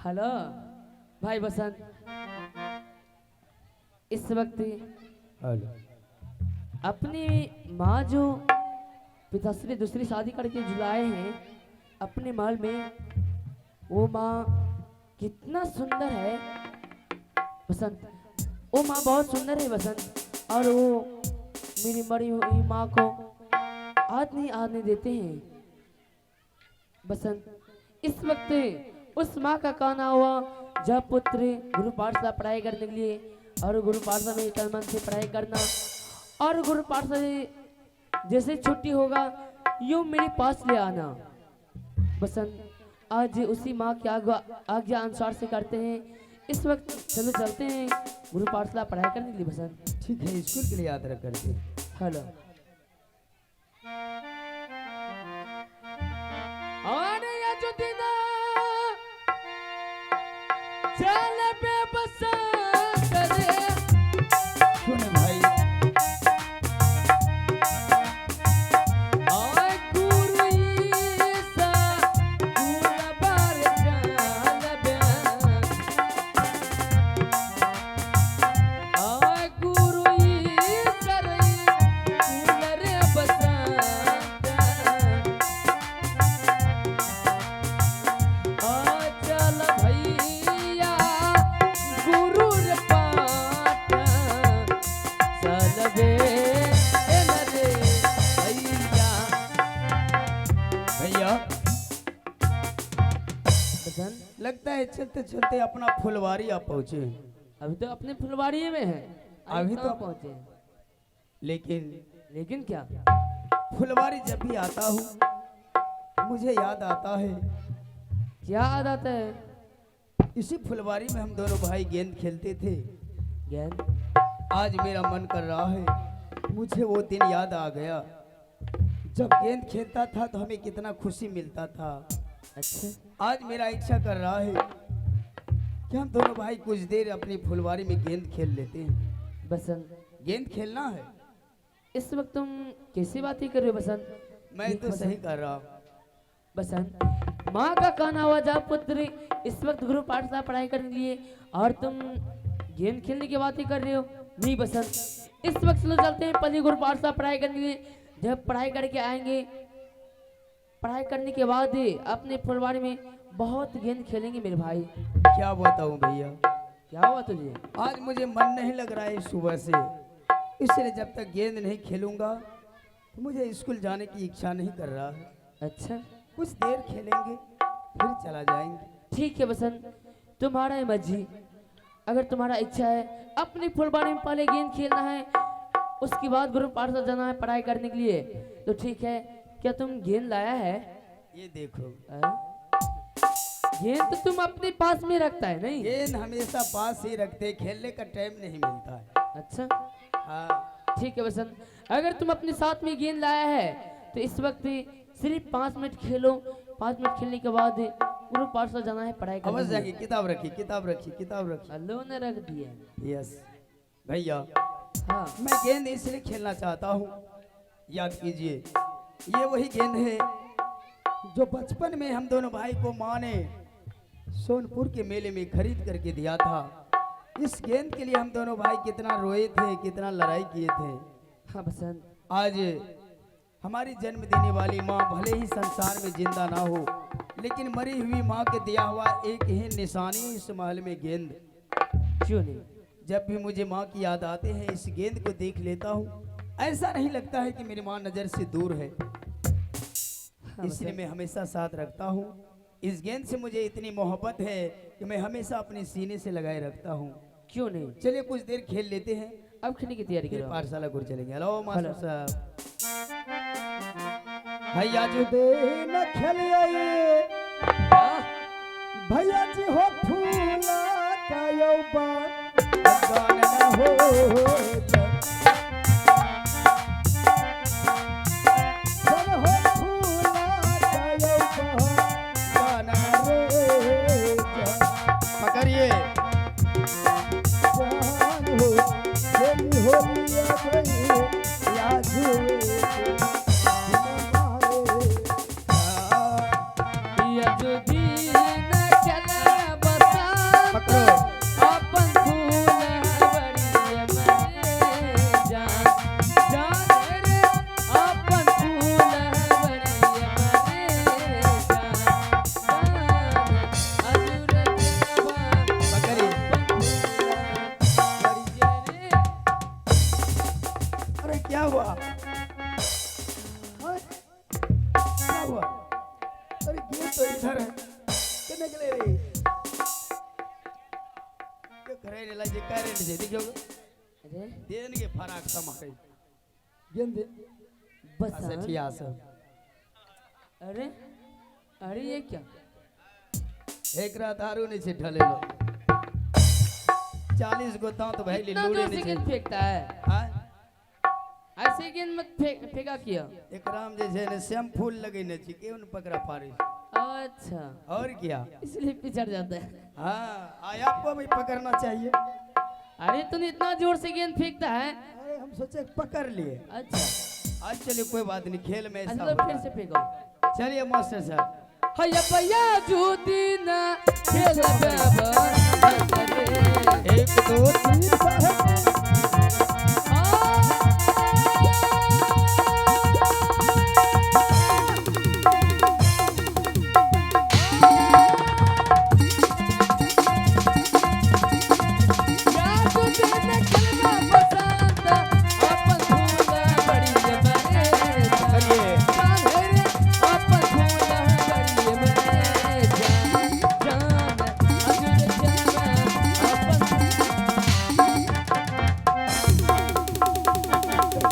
Hello भाई बसंत, इस वक्त हेलो। अपनी माँ जो पिताश्री दूसरी शादी करके जुलाए हैं अपने महल में, वो माँ कितना सुंदर है बसंत। वो माँ बहुत सुंदर है बसंत, और वो मेरी मरी हुई माँ को आज नहीं देते हैं बसंत। इस वक्त उस माँ का कहना हुआ जब पुत्र गुरु पाठशाला पढ़ाई करने के लिए, और गुरु पाठशाला में तन मन से पढ़ाई करना, और गुरु पाठशाला से जैसे छुट्टी होगा यूं मेरे पास ले आना बसंत। आज उसी माँ की आज्ञा अनुसार से करते हैं। इस वक्त चलो चलते हैं गुरु पाठशाला पढ़ाई करने के लिए बसंत। ठीक है, स्कूल के लिए यात्रा करते हैं। हेलो। और ये जो दिन चल बे बसंत रे, सुने भाई, आय गुरु ईसा गुरु बार चल बे, आय गुरु ईसा गुरु रे बसंत, आ चल भैया गुरु रे पाठ चल बे रे भैया। भैया बसंत, लगता है चलते चलते अपना फुलवारी आ पहुंचे, अभी तो अपने फुलवाड़ी में है, अभी तो पहुंचे हैं। लेकिन लेकिन क्या? फुलवारी जब भी आता हूँ मुझे याद आता है क्या आदत है? इसी फुलवारी में हम दोनों भाई गेंद खेलते थे। गेंद? आज मेरा मन कर रहा है, मुझे वो दिन याद आ गया जब गेंद खेलता था तो हमें कितना खुशी मिलता था। अच्छा, आज मेरा इच्छा कर रहा है कि हम दोनों भाई कुछ देर अपनी फुलवारी में गेंद खेल लेते हैं। बसंत गेंद खेलना है। इस वक्त तुम कैसी बातें कर रहे हो बसंत? मैं तो सही कर रहा हूँ। बसंत, माँ का कहना हुआ जब पुत्र इस वक्त गुरु पाठशाला पढ़ाई करने के लिए, और तुम गेंद खेलने की बातें कर रहे हो? नहीं बसंत, इस वक्त चलो चलते हैं पहले गुरु पाठशाला पढ़ाई करने के लिए। जब पढ़ाई करके आएंगे, पढ़ाई करने के बाद अपने फुलवारी में बहुत गेंद खेलेंगे मेरे भाई। क्या बताऊँ भैया, क्या हुआ तुझे? आज मुझे मन नहीं लग रहा है सुबह से, इसलिए जब तक गेंद नहीं खेलूंगा तो मुझे स्कूल जाने की इच्छा नहीं कर रहा है। अच्छा कुछ देर खेलेंगे फिर चला जाएंगे। ठीक है बसंत, तुम्हारा है मर्जी। अगर तुम्हारा इच्छा है अपनी फुलवारी में पहले गेंद खेलना है, उसके बाद गुरु पाठशाला जाना है पढ़ाई करने के लिए, तो ठीक है। क्या तुम गेंद लाया है? ये देखो, गेंद तो तुम अपने पास में रखता है नहीं? गेंद हमेशा पास ही रखते, खेलने का टाइम नहीं मिलता है। अच्छा हाँ, ठीक है बसंत, अगर तुम अपने साथ में गेंद लाया है तो इस वक्त सिर्फ 5 मिनट खेलो। 5 मिनट खेलने के बाद गुरु पाठशाला जाना है पढ़ाई करने अवश्य के लिए। जाएंगे। किताब रखी, किताब रखी, किताब रखी। अल्लाह ने रख दी है। यस भैया, हाँ मैं गेंद इसलिए खेलना चाहता हूँ, याद कीजिए ये वही गेंद है जो बचपन में हम दोनों भाई को माँ ने सोनपुर के मेले में खरीद करके दिया था। इस गेंद के लिए हम दोनों भाई कितना रोए थे, कितना लड़ाई किए थे। हाँ बसंत, आज हमारी जन्म देने वाली माँ भले ही संसार में जिंदा ना हो, लेकिन मरी हुई माँ के दिया हुआ एक ही निशानी इस महल में गेंद। क्यों नहीं? जब भी मुझे माँ की याद आते हैं इस गेंद को देख लेता हूँ, ऐसा नहीं लगता है कि मेरी माँ नज़र से दूर है। हाँ इसलिए बसंत, मैं हमेशा साथ रखता हूँ। इस गेंद से मुझे इतनी मोहब्बत है कि मैं हमेशा अपने सीने से लगाए रखता हूँ। क्यों नहीं? चलिए कुछ देर खेल लेते हैं, अब खेलने की तैयारी फिर करो। पाठशाला गुरु चलेंगे। Hello master hello. साहब, भैया जी दे न खेलिए, भैया जी हो फूला का यौबा गान न हो जन हो फूला का यौबा गान रे पकड़िए जान हो जेली हो लिया गई याद यदि न चले बस अबे क्या हुआ? हाँ? क्या हुआ? अरे गेंद तो इधर है, कितने के ले रही? क्यों करे रे लाजे करे रे जे देखो अरे देन के फराक समारे गेंद दे बस ऐसे ठिया सब अरे अरे ये क्या? एक रात दारू नहीं से ढले लो 40 गो दांत भाई ले इतना लूड़े जोर से नहीं गेंद फेंकता है, हां ऐसे गेंद मत फेंका किया। एक राम जैसे ने श्याम फूल लगे ने छी केवन पकड़ा फारी अच्छा और क्या इसलिए पिछड़ जाता है। हाँ आया आपको भी पकड़ना चाहिए। अरे तूने इतना जोर से गेंद फेंकता है। अरे हम सोचे पकड़ लिए। अच्छा आज चलिए कोई बात नहीं खेल में ऐसा अच्छा तो होता फिर है। से फेंको। चलिए मास्टर साहब हैया भैया जूती ना खेल बाबा करे 1 2 3 साहब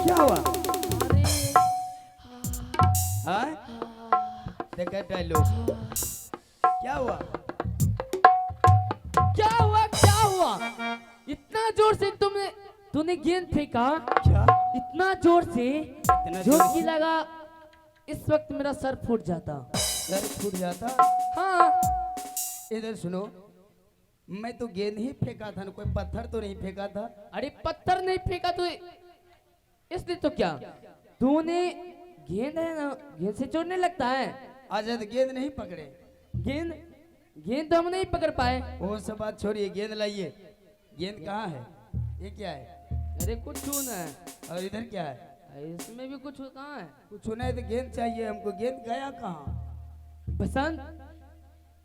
क्या हुआ? हाँ देखा डायलॉग क्या हुआ? क्या हुआ क्या हुआ? इतना जोर से तूने गेंद फेंका, क्या इतना जोर से इतना जो जोर कि से? लगा इस वक्त मेरा सर फूट जाता। सर फूट जाता। हाँ इधर सुनो मैं तो गेंद ही फेंका था ना कोई पत्थर तो नहीं फेंका था। अरे पत्थर नहीं फेंका तो इसलिए तो क्या तूने गेंद है ना गेंद से चोटने लगता है। आजाद गेंद नहीं पकड़े। गेंद गेंद तो हम नहीं पकड़ पाए। वो सब बात छोड़िए गेंद लाइए। गेंद कहाँ है? ये क्या है? अरे कुछ छूना है। और इधर क्या है? अरे इसमें भी कुछ कहाँ है? कुछ सुना है तो गेंद चाहिए हमको। गेंद गया कहाँ? बसंत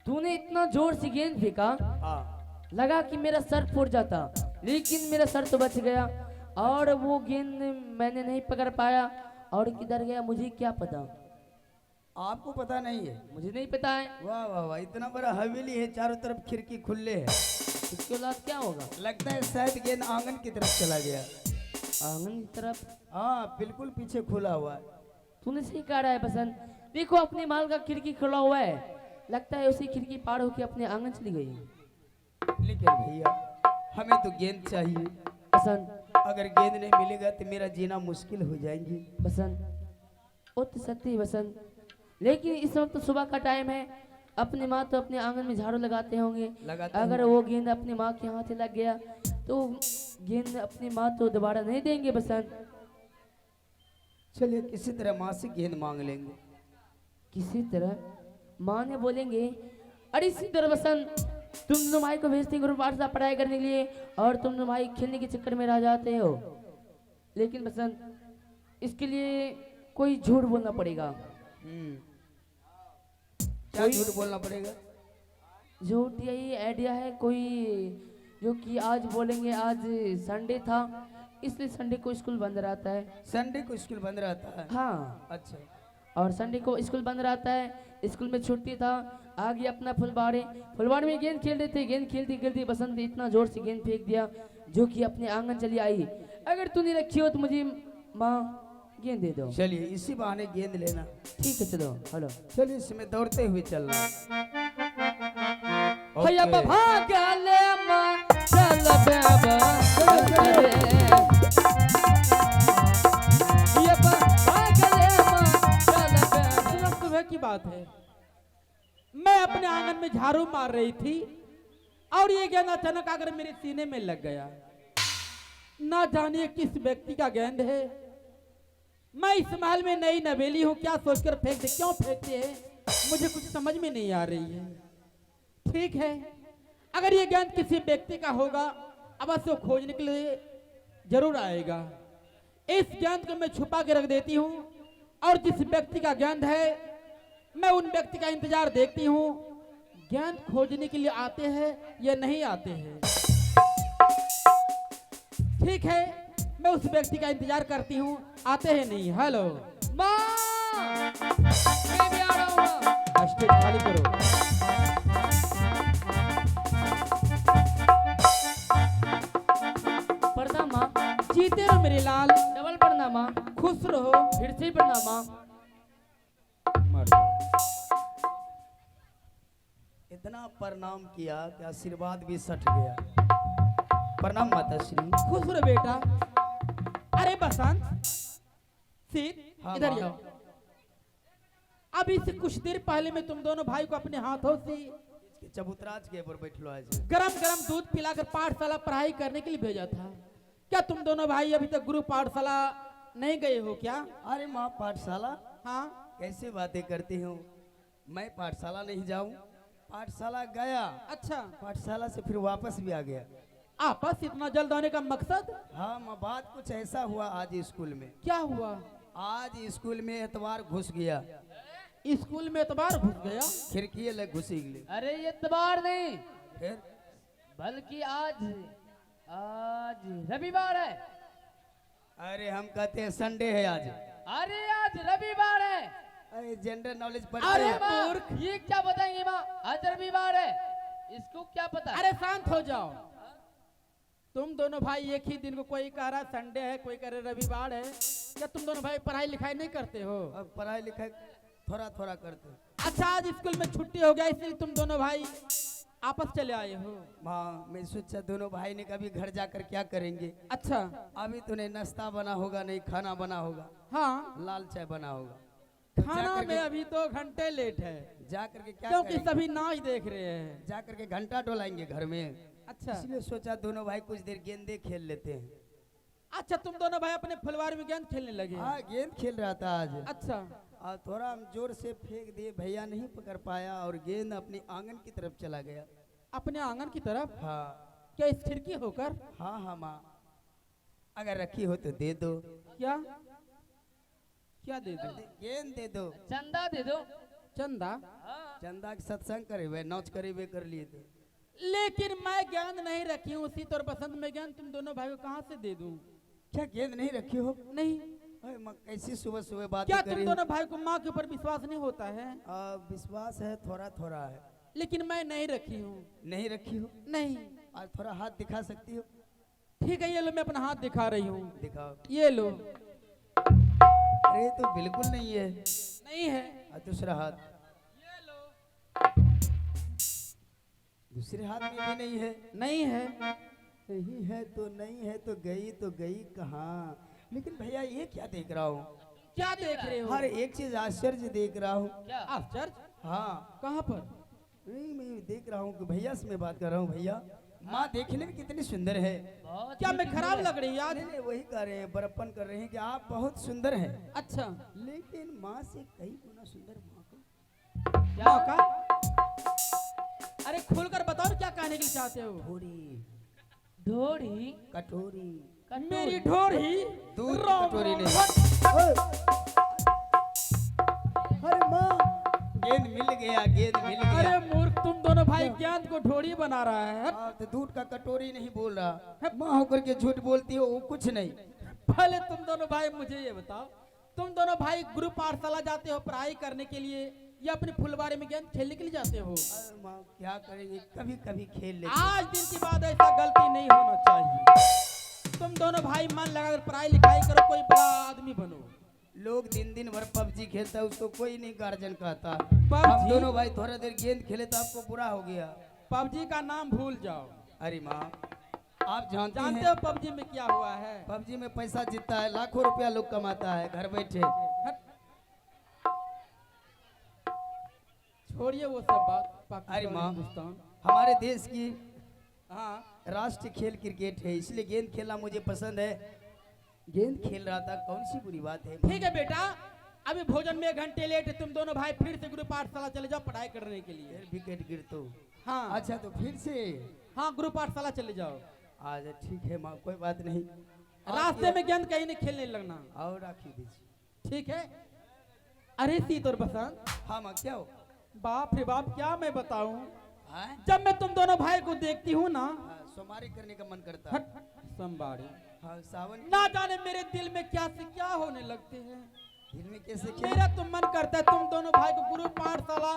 तूने इतना जोर से गेंद फेंका हाँ लगा कि मेरा सर फूट जाता, लेकिन मेरा सर तो बच गया और वो गेंद मैंने नहीं पकड़ पाया और किधर गया मुझे क्या पता। आपको पता नहीं है? मुझे नहीं पता है। वाह वाह वाह इतना बड़ा हवेली है चारों तरफ खिड़की खुले है। इसके बाद क्या होगा? लगता है शायद गेंद आंगन की तरफ चला गया। आंगन की तरफ? हाँ बिल्कुल पीछे खुला हुआ है। तूने सही कहा है बसंत। देखो अपने माल का खिड़की खुला हुआ है, लगता है उसी खिड़की पार होके अपने आंगन चली गई। लेकिन भैया हमें तो गेंद चाहिए। बसंत अगर गेंद नहीं मिलेगा तो मेरा जीना मुश्किल हो जाएंगे। बसंत वो तो सत्य ही बसंत, लेकिन इस वक्त तो सुबह का टाइम है, अपनी माँ तो अपने आंगन में झाड़ू लगाते होंगे। लगाते अगर वो गेंद अपनी माँ के हाथ लग गया तो गेंद अपनी माँ तो दोबारा नहीं देंगे बसंत। चलिए किसी तरह माँ से गेंद मांग लेंगे। किसी तरह माँ ने बोलेंगे। अरे इसी तरह बसंत तुम नुमाई को भेजते गुरु पाठशाला पढ़ाई करने के लिए और तुम नुमाई खेलने के चक्कर में रह जाते हो। लेकिन बसंत इसके लिए कोई झूठ बोलना पड़ेगा। क्या झूठ बोलना पड़ेगा? झूठ यही आइडिया है कोई जो कि आज बोलेंगे आज संडे था इसलिए संडे को स्कूल बंद रहता है। संडे को स्कूल बंद रहता है? हाँ अच्छा और संडे को स्कूल बंद रहता है, स्कूल में छुट्टी था। आगे अपना फुलवाड़ी में गेंद खेल रहे थे। गेंद खेलती खेलती बसंत ने इतना जोर से गेंद फेंक दिया जो कि अपने आंगन चली आई। अगर तूने रखी हो तो मुझे माँ गेंद दे दो। चलिए इसी बहाने गेंद लेना। ठीक है चलो हेलो। चलिए इसमें दौड़ते हुए चलना। भैया ओके। भाग ले माँ चल बाबा ये भाग ले माँ चल बाबा। सिर्फ सुबह की बात है, मैं अपने आंगन में झाड़ू मार रही थी और ये गेंद अचानक आकर मेरे सीने में लग गया। ना जानिए किस व्यक्ति का गेंद है। मैं इस महल में नई नवेली हूँ, क्या सोचकर फेंकते क्यों फेंकते हैं मुझे कुछ समझ में नहीं आ रही है। ठीक है अगर ये गेंद किसी व्यक्ति का होगा अवश्य वो खोजने के लिए जरूर आएगा। इस गेंद को मैं छुपा के रख देती हूँ और जिस व्यक्ति का गेंद है मैं उन व्यक्ति का इंतजार देखती हूँ गेंद खोजने के लिए आते हैं या नहीं आते हैं। ठीक है मैं उस व्यक्ति का इंतजार करती हूँ, आते हैं नहीं। हेलो माँ, मैं भी आ रहा हूँ माँ। स्टेज खाली करो। प्रणाम माँ। जीते रहो मेरे लाल, डबल प्रणाम माँ। खुश रहो। फिर से प्रणाम माँ। मर जाओ। इतना प्रणाम किया कि आशीर्वाद भी सट गया। प्रणाम माता श्री। खुश रहो बेटा। अरे बसंत, सीत, हाँ, इधर माँ। जाओ। अभी से कुछ देर पहले मैं तुम दोनों भाई को अपने हाथों से चबूतराज के ऊपर बैठलो आज। गरम गरम दूध पिलाकर पाठशाला पढ़ाई करने के लिए भेजा था। क्या तुम दोनों भाई अभी तक गुरु पाठशाला नहीं गए हो क्या? अरे माँ, पाठशाला हाँ, कैसे बातें करती हूँ? मैं पाठशाला नहीं जाऊँ? पाठशाला गया, अच्छा। पाठशाला से फिर वापस भी आ गया। आपस इतना जल्द आने का मकसद हाँ माँ, बात कुछ ऐसा हुआ आज स्कूल में। क्या हुआ? आज स्कूल में एतवार घुस गया, स्कूल में एतबार घुस गया। खिड़की लग घुसी गई। अरे ये इतबार नहीं, फिर बल्कि आज आज रविवार है। अरे हम कहते हैं संडे है आज। अरे आज रविवार है। अरे जनरल नॉलेज पढ़ते अरे हैं। माँ, मूर्ख। ये क्या बताएंगे माँ? आज रविवार है, इसको क्या पता? अरे शांत हो जाओ। तुम दोनों भाई एक ही दिन को, कोई कह रहा संडे है, कोई कह रहा रविवार है। क्या तुम दोनों भाई पढ़ाई लिखाई नहीं करते हो? अब पढ़ाई लिखाई थोड़ा थोड़ा करते हैं। अच्छा, आज स्कूल में छुट्टी हो गया इसलिए तुम दोनों भाई आपस चले आए हो। माँ, मैं सोचा दोनों भाई ने कभी घर जाकर क्या करेंगे। अच्छा, अभी तो नहीं नाश्ता बना होगा, नहीं खाना बना होगा, हाँ। लाल चाय बना होगा। खाना जाकर में के- अभी 2 घंटे लेट है, जाकर के क्या क्योंकि करेंगे? सभी नाच देख रहे हैं। जाकर के घंटा डोलाएंगे घर में। अच्छा इसलिए सोचा दोनों भाई कुछ देर गेंदे खेल लेते हैं। अच्छा, तुम दोनों भाई अपने फुलवारी में गेंद खेलने लगे। हाँ, गेंद खेल रहा था आज। अच्छा, और थोड़ा हम जोर से फेंक दिए, भैया नहीं पकड़ पाया और गेंद अपनी आंगन की तरफ चला गया। अपने आंगन की तरफ? हाँ क्या इस खिड़की होकर? हाँ हाँ माँ, अगर रखी हो तो दे दो। क्या क्या दे दो? गेंद दे दो। चंदा दे दो। चंदा? हाँ। चंदा के सत्संग करे हुए, नाच करे हुए कर लिए थे। लेकिन मैं गेंद नहीं रखी हूँ उसी तौर पसंद में गेंद तुम दोनों भाई को कहाँ से दे दूँ? क्या गेंद नहीं रखी हो? नहीं। अरे माँ, कैसी सुबह सुबह बात क्या करी तुम हो? दोनों भाई को माँ के ऊपर विश्वास नहीं होता है? विश्वास है, थोड़ा थोड़ा है। लेकिन मैं नहीं रखी हूँ। नहीं रखी हो? नहीं। आज थोड़ा हाथ दिखा सकती हो? ठीक है, ये लो, मैं अपना हाथ दिखा रही हूँ। दिखाओ। ये लो। अरे तो बिल्कुल नहीं है। नहीं है। और दूसरा हाथ? ये लो। दूसरे हाथ में भी नहीं है। नहीं है। नहीं है तो नहीं है, तो गई कहाँ? लेकिन भैया ये क्या देख रहा हूँ? क्या देख रहे हो? हर एक चीज आश्चर्य देख रहा हूँ। क्या? आश्चर्य? हाँ, कहाँ पर? नहीं मैं देख रहा हूँ कि भैया से मैं बात कर रहा हूँ। भैया, माँ देखने में कितनी सुंदर है। बहुत क्या ही मैं खराब लग रही आज? नहीं नहीं, वही कह रहे हैं, बड़प्पन कर रहे हैं कि आप बहुत सुंदर हैं। अच्छा, लेकिन माँ से कई गुना सुंदर माँ को। क्या? मौका? अरे खोलकर बताओ क्या कहने के लिए चाहते हो? थोड़ी ढोरी कटोरी। मेरी ढोर ही दूध की राम कटोरी राम। नहीं। अरे माँ, गेंद मिल गया, गेंद मिल गया। अरे मूर्ख, तुम दोनों भाई गेंद को ढोरी बना रहा है। तो दूध का कटोरी नहीं बोल रहा। माँ होकर के झूठ बोलती हो, वो कुछ नहीं। पहले तुम दोनों भाई मुझे ये बताओ, तुम दोनों भाई गुरु पाठशाला जाते हो पढ़ाई करने के लिए या अपने फुलवारी में गेंद खेलने के लिए जाते हो? अरे माँ, क्या करेंगे, कभी कभी खेल लेते। आज दिन के बाद ऐसा गलती नहीं होना चाहिए। तुम दोनों भाई मन लगाकर पढ़ाई लिखाई करो, कोई बड़ा आदमी बनो। लोग दिन दिन भर पबजी खेलता है, उसको कोई नहीं गार्जियन कहता। PUBG? हम दोनों भाई थोड़ा देर गेंद खेले तो आपको बुरा हो गया। पबजी का नाम भूल जाओ। अरे माँ, आप जानते जानते हैं हो पबजी में क्या हुआ है? पबजी में पैसा जीतता है, लाखों रुपया लोग कमाता है घर बैठे। हट। छोड़िए वो सब बात। पाकिस्तान, अरे माँ, हिंदुस्तान। हमारे देश की हाँ, राष्ट्रीय खेल क्रिकेट है, इसलिए गेंद खेलना मुझे पसंद है। गेंद खेल रहा था, कौन सी बुरी बात है? ठीक है बेटा, अभी भोजन में 1 घंटे लेट है, तुम दोनों भाई फिर से गुरु पाठशाला चले जाओ पढ़ाई करने के लिए। फिर विकेट गिर तो। हाँ अच्छा, तो फिर से हाँ, गुरु पाठशाला चले जाओ। आज ठीक है माँ, कोई बात नहीं। रास्ते में गेंद कहीं नहीं खेलने लगना। और राखी दीजिए। ठीक है? अरे सीत और बसंत, हाँ माँ, क्या हो? बाप रे बाप, क्या मैं बताऊं। हाँ? जब मैं तुम दोनों भाई को देखती हूँ ना, सोमारी करने का मन करता है। हट, संबाड़ी, हाँ सावन ना जाने मेरे दिल में क्या से क्या होने लगते हैं। दिल में कैसे क्या? मेरा तो मन करता है तुम दोनों भाई को गुरु पाठशाला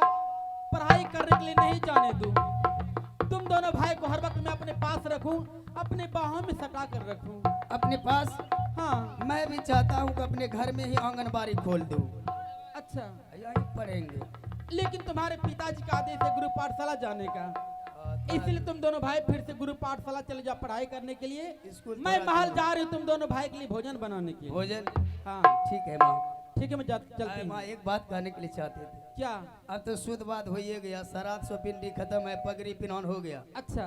पढ़ाई करने के लिए नहीं जाने दूं। तुम दोनों भाई को हर वक्त मैं अपने पास रखूं, अपने बाहों में सटा कर रखूं। अपने पास? हाँ। मैं भी चाहता हूँ कि अपने घर में ही आंगनबाड़ी खोल दूँ। अच्छा, यहीं पढ़ेंगे। लेकिन तुम्हारे पिताजी का आदेश है गुरु पाठशाला जाने का, इसलिए तुम दोनों भाई फिर से गुरु पाठशाला चले जाओ पढ़ाई करने के लिए। मैं महल जा रही हूँ तुम दोनों भाई के लिए भोजन बनाने के लिए। भोजन? हाँ ठीक है माँ। ठीक है, मैं चलती माँ हूँ। एक बात कहने के लिए चाहते थे। क्या? अब तो शुद्ध बात हो ही गया, सरात सो पिंडी खत्म है, पगड़ी पिनौन हो गया। अच्छा,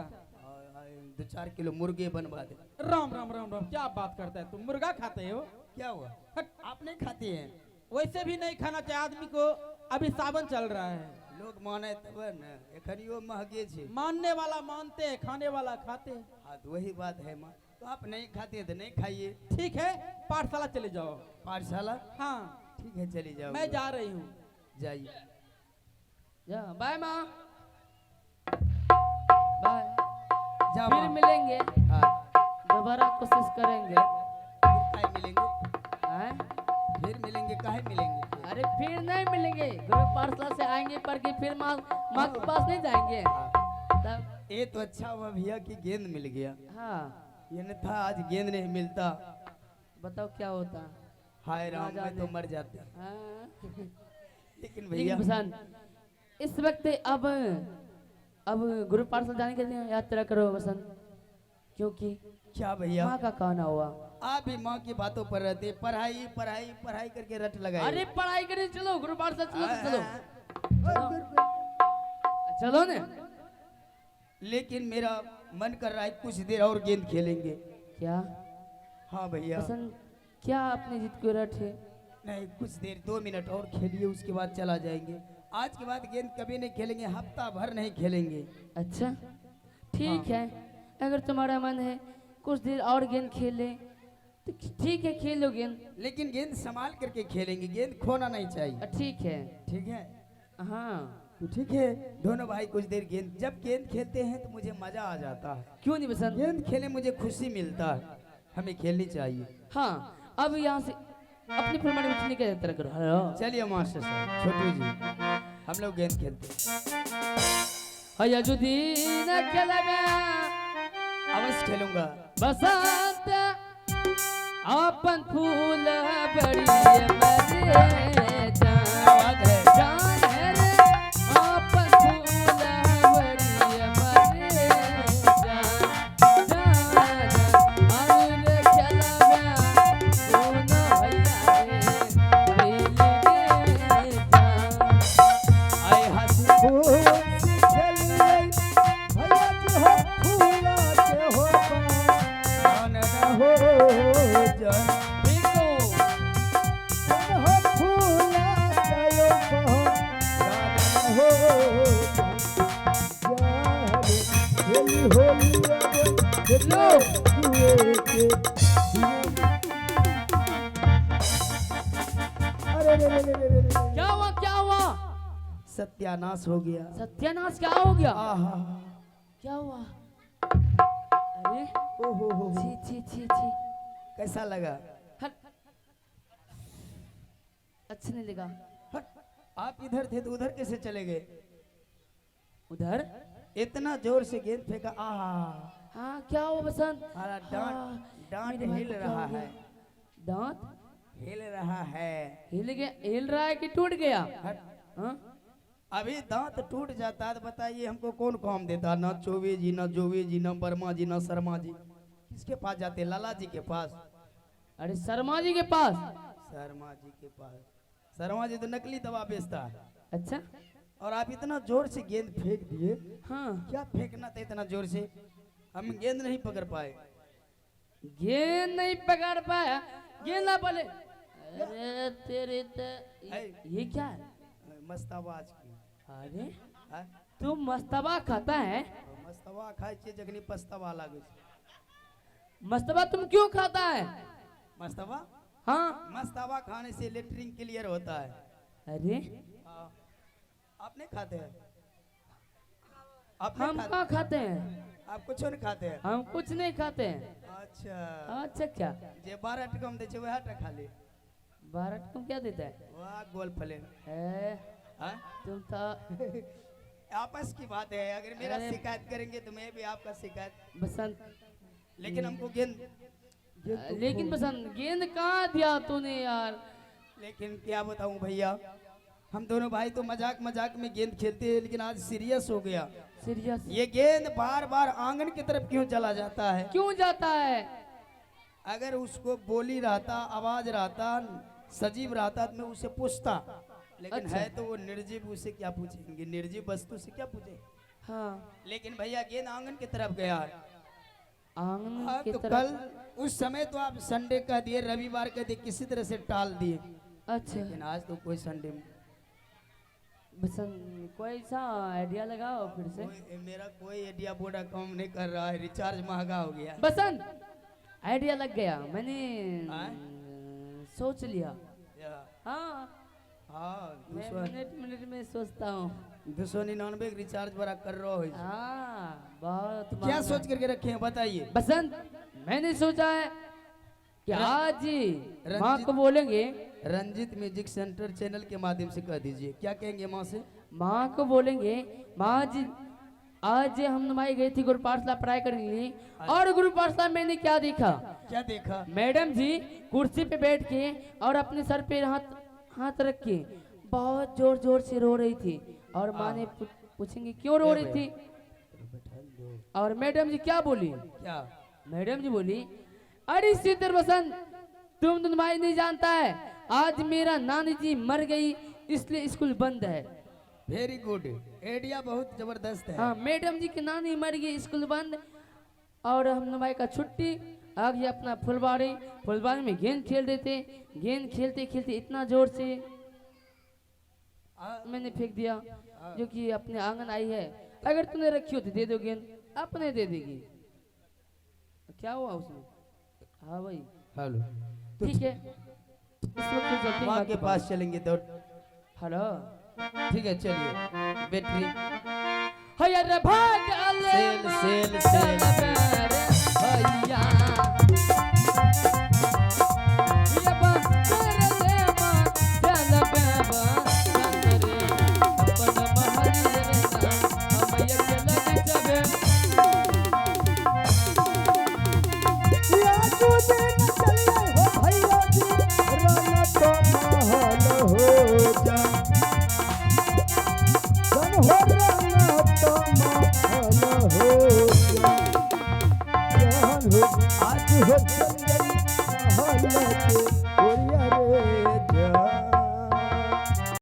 2-4 किलो मुर्गे बनवा दे। राम राम राम राम, क्या बात करता है तुम? मुर्गा खाते हो? क्या हुआ? हट। आप नहीं खाती हैं? वैसे भी नहीं खाना चाहिए आदमी को, अभी सावन चल रहा है। लोग माने तब न, एखनियो महगे छे। मानने वाला मानते हैं, खाने वाला खाते हैं। हाँ तो वही बात है माँ। तो आप नहीं खाते हैं तो नहीं खाइए। ठीक है, पाठशाला चले जाओ। पाठशाला? हाँ ठीक है चली जाओ। मैं जा रही हूँ। जाइए। जा बाय माँ, बाय। जा फिर माँ। मिलेंगे, हाँ दोबारा कोशिश करेंगे। फिर काहे मिलेंगे? हैं? फिर मिलेंगे, काहे मिलेंगे? अरे फिर नहीं मिलेंगे, गुरु पाठशाला से आएंगे पढ़ के फिर माँ के पास नहीं जाएंगे तब। ये तो अच्छा हुआ भैया कि गेंद मिल गया। हाँ ये न था आज गेंद नहीं मिलता। बताओ क्या होता। हाय राम, ना मैं तो जाने। मर जाता। हाँ। लेकिन भैया लेकिन बसंत, इस वक्त अब गुरु पाठशाला जाने के लिए यात्रा करो बसंत, क्योंकि क्या भैया? माँ का कहना हुआ। आप भी माँ की बातों पर रहते, पढ़ाई पढ़ाई पढ़ाई करके रट लगाए। अरे पढ़ाई करने चलो, गुरु पाठशाला चलो तो चलो। चलो। चलो ने। लेकिन मेरा मन कर रहा है कुछ देर और गेंद खेलेंगे। क्या हाँ भैया। बसंत, क्या अपनी जीत को रट है? नहीं, कुछ देर 2 मिनट और खेलिए, उसके बाद चला जाएंगे। आज के बाद गेंद कभी नहीं खेलेंगे, हफ्ता भर नहीं खेलेंगे। अच्छा ठीक है, अगर तुम्हारा मन है कुछ देर और गेंद खेल ले तो ठीक है, खेलो गेंद। लेकिन गेंद संभाल करके खेलेंगे, गेंद खोना नहीं चाहिए। ठीक है। ठीक है? हाँ तो ठीक है, दोनों भाई कुछ देर गेंद, जब गेंद खेलते हैं तो मुझे मजा आ जाता है। क्यों नहीं बसंत? गेंद खेले मुझे खुशी मिलता है, हमें खेलनी चाहिए। हाँ अब यहाँ से अपनी फरमाने में चलने की यात्रा करो। हेलो चलिए मास्टर साहब, छोटू जी, हम लोग गेंद खेलते हैं। हया जुदी न खेलबे अवश्य खेलूंगा। बसंत अपन फूल बड़ी मरे आवाज है। जान है रे अपन फूल बड़ी मरे जान अरे खेलबे दोनों भैया रे मिल जान। आए हंसी फूल खेलिए, भैया जी हो फूला के हो पान न हो जान। बिल्कुल हो फूला के पान न हो जान। खेली होली अब लो। जुए के। अरे रे रे रे रे रे। क्या हुआ, क्या हुआ? सत्यानाश हो गया। सत्यानाश क्या हो गया? आहा, क्या हुआ? अरे ओहो हो, छी छी छी छी, कैसा लगा? हट, अच्छा नहीं लगा। हट, आप इधर थे तो उधर कैसे चले गए? उधर? इतना जोर से गेंद फेंका। आहा, हाँ क्या हुआ बसंत? हमारा हाँ, डांट मेरे भाई हिल को क्या रहा हो गया? है, दांत हिल रहा है। हिल गया, हिल रहा है कि टूट गया? हट, हाँ? अभी दांत टूट जाता है तो बताइए हमको कौन काम देता? ना चौबे जी, ना जोवे जी, ना वर्मा जी, ना शर्मा जी। किसके पास जाते? लाला जी के पास। अरे शर्मा जी के पास? शर्मा जी के पास? शर्मा जी तो नकली दवा बेचता है। अच्छा और आप इतना जोर से गेंद फेंक दिए। हाँ, क्या फेंकना था इतना जोर से? हम गेंद नहीं पकड़ पाए। गेंद नहीं पकड़ पाया, गेंद ना बोले। अरे तेरे ये क्या है? मस्ताबाज की। अरे हाँ? तू मस्तबा खाता है? मस्तवा खाए छे जखनी पछतावा लागे छे। मस्तबा तुम क्यों खाता है? मस्तवा? हाँ। मस्तवा खाने से लेटरिन क्लियर होता है। अरे हाँ। आप नहीं खाते हैं? आप नहीं हम खाते? कहाँ खाते हैं? आप कुछ नहीं खाते हैं? हम कुछ नहीं खाते हैं। अच्छा अच्छा क्या? जे 12 टका में दे छे वह टका खा ले। 12 तुम क्या देता है? वाह गोल फले। ए, हाँ? तुम तो आपस की बात है, अगर मेरा अरे। शिकायत करेंगे तो मैं भी आपका शिकायत। बसंत, लेकिन हमको गेंद लेकिन बसंत गेंद कहाँ दिया तूने यार? लेकिन क्या बताऊं भैया, हम दोनों भाई तो मजाक मजाक में गेंद खेलते हैं, लेकिन आज सीरियस हो गया। सीरियस? ये गेंद बार बार आंगन की तरफ क्यों चला जाता है? क्यों जाता है? अगर उसको बोली रहता, आवाज रहता, सजीव रहता तो मैं उसे पूछता, लेकिन अच्छा। है तो वो निर्जीव, उसे क्या पूछेंगे? निर्जीव वस्तु से क्या पूछे? हाँ, लेकिन भैया गेंद आंगन की तरफ गया। आंगन हाँ, की तो तरफ। कल उस समय तो आप संडे कह दिए, रविवार कह दिए, किसी तरह से टाल दिए, अच्छा लेकिन आज तो कोई संडे में बसंत, कोई सा आइडिया लगाओ फिर से। मेरा कोई आइडिया बोर्ड काम नहीं कर रहा है, रिचार्ज महंगा हो गया। बसंत, आइडिया लग गया, मैंने हाँ? सोच लिया। या, हाँ, हाँ, मैं मिनट मिनट में सोचता हूँ। 299 रिचार्ज बड़ा कर रहा हो। हाँ, बहुत क्या महंगा। सोच करके रखे हैं बताइए? बसंत, मैंने सोचा है कि आज माँ रंजीत- को बोलेंगे, रंजीत म्यूजिक सेंटर चैनल के माध्यम से कह दीजिए, क्या कहेंगे माँ से? माँ को बोलेंगे, माँ जी आज हम नुमाई गई थी गुरु पाठशाला पढ़ाई करने के लिए, और गुरु पाठशाला में मैंने क्या देखा? क्या देखा? मैडम जी कुर्सी पे बैठ के और अपने सर पे हाथ हाथ रख के बहुत जोर जोर से रो रही थी, और माँ ने पूछेंगे क्यों रो रही थी? और मैडम जी क्या बोली? क्या? मैडम जी बोली, अरे सिद्धर बसंत, तुम नुमाई नहीं जानता है, आज मेरा नानी जी मर गई इसलिए स्कूल बंद है। वेरी गुड, आइडिया बहुत जबरदस्त है। हाँ, मैडम जी की नानी मर गई, स्कूल बंद, और हम नुमाई का छुट्टी। आगे अपना फुलबाड़ी में गेंद खेल रहे थे, गेंद खेलते खेलते इतना जोर से मैंने फेंक दिया, जो कि अपने आंगन आई है। अगर तूने रखी होती दे दो गेंद, अपने दे देगी। क्या हुआ उसमें? हाँ भाई, हेलो, ठीक है, इस वक्त तो चलते हैं माँ माँ के पास चलेंगे तो हेलो, ठीक है, चलिए। बैटरी हैया रे भाग आले सेल सेल चल सेल बेरे हैया, ये बस तेरे ले माँ चल बेबा चल रे अपन महल रे ना हम ये लग जबे या तू दिन चले हो भैया जी, रन तो महल हो जा, जन हो रन तो महल हो जा, जन हो आज हो चल